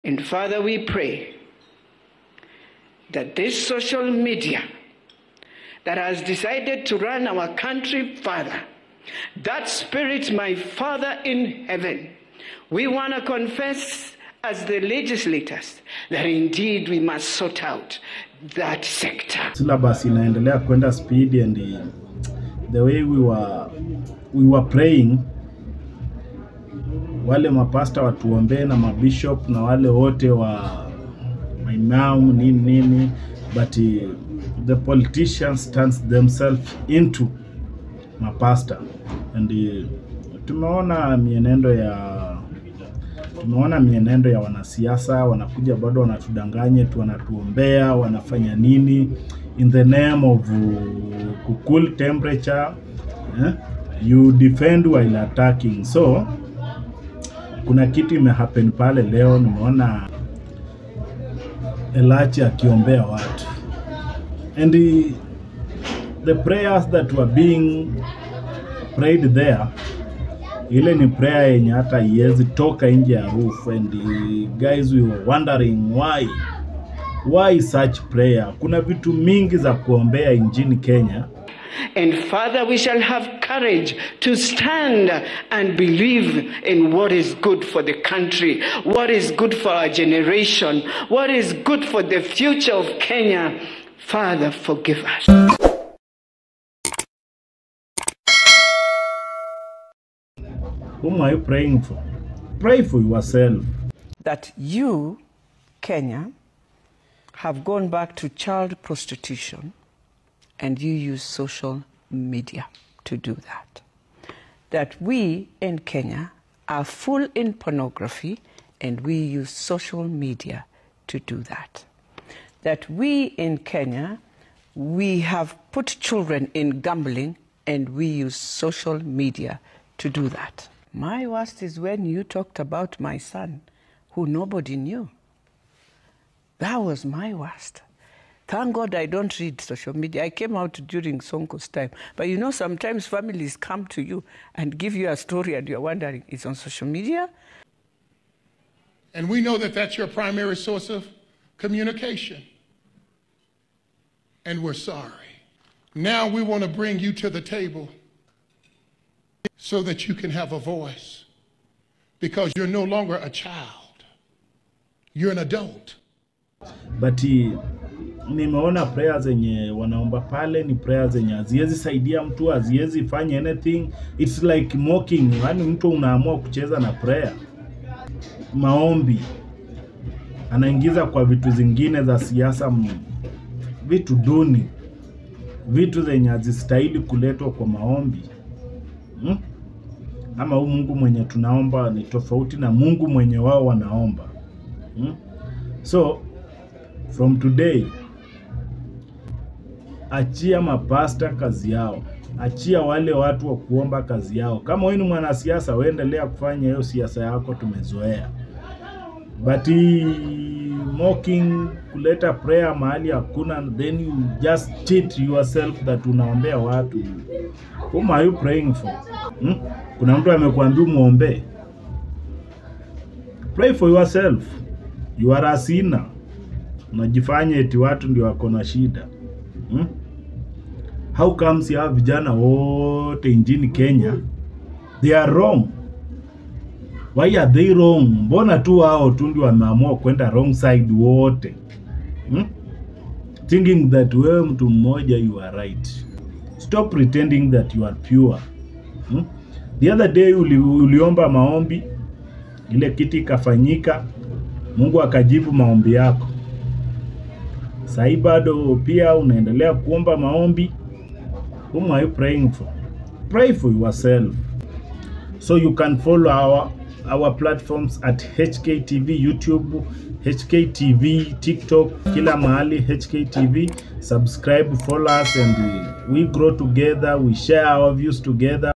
And Father, we pray that this social media that has decided to run our country, Father, that spirit, my Father in heaven, we want to confess as the legislators that indeed we must sort out that sector. Syllabus inaendelea kwenda speed, and the way we were praying, wale mapasta watuombee na mabishop na wale wote wa imam nini, but the politicians turns themselves into mapasta, and tumeona mienendo ya wanasiasa, wanakuja bado wanatudanganye tu, wanatuombea, wanafanya nini in the name of cool temperature, you defend while attacking. So kuna kitu imehappen pale leo, nimeona Elachi akiombea watu, and the prayers that were being prayed there, ile ni prayer yenye hata iwezi toka nje ya roof, and guys, we were wondering why such prayer. Kuna vitu mingi za kuombea nchini Kenya. And Father, we shall have courage to stand and believe in what is good for the country, what is good for our generation, what is good for the future of Kenya. Father, forgive us. Whom are you praying for? Pray for yourself. That you, Kenya, have gone back to child prostitution, and you use social media to do that. That we in Kenya are full in pornography, and we use social media to do that. That we in Kenya, we have put children in gambling, and we use social media to do that. My worst is when you talked about my son, who nobody knew. That was my worst. Thank God I don't read social media. I came out during Sonko's time. But you know, sometimes families come to you and give you a story and you're wondering, it's on social media? And we know that that's your primary source of communication. And we're sorry. Now we want to bring you to the table so that you can have a voice, because you're no longer a child, you're an adult. But nimeona prayers zenye wanaomba pale ni prayers zenye haziwezi saidia mtu, haziwezi fanya anything. It's like mocking. Yaani mtu unaamua kucheza na prayer, maombi anaingiza kwa vitu zingine za siasa, vitu duni, vitu zenye hazistahili kuletwa kwa maombi. Ama huyu Mungu mwenye tunaomba ni tofauti na Mungu mwenye wao wanaomba. So from today, achia mapasta kazi yao, achia wale watu wa kuomba kazi yao. Kama wewe ni mwanasiasa, uendelea kufanya hiyo siasa yako, tumezoea. But mocking, kuleta prayer mahali hakuna, then you just cheat yourself that unaombea watu. Whom are you praying for? Kuna mtu amekuambia muombe? Pray for yourself. You are a sinner. Unajifanya eti watu ndio wako na shida. How comes ya vijana wote nchini Kenya, they are wrong? Why are they wrong? Mbona tu hao tu ndio wameamua kwenda wrong side wote? Thinking that wewe mtu mmoja you are right. Stop pretending that you are pure. The other day uliomba maombi, ile kiti kafanyika, Mungu akajibu maombi yako. Sasa bado pia unaendelea kuomba maombi. Whom are you praying for? Pray for yourself. So you can follow our platforms at HKTV YouTube, HKTV TikTok, kila mahali HKTV. Subscribe, follow us, and we grow together, we share our views together.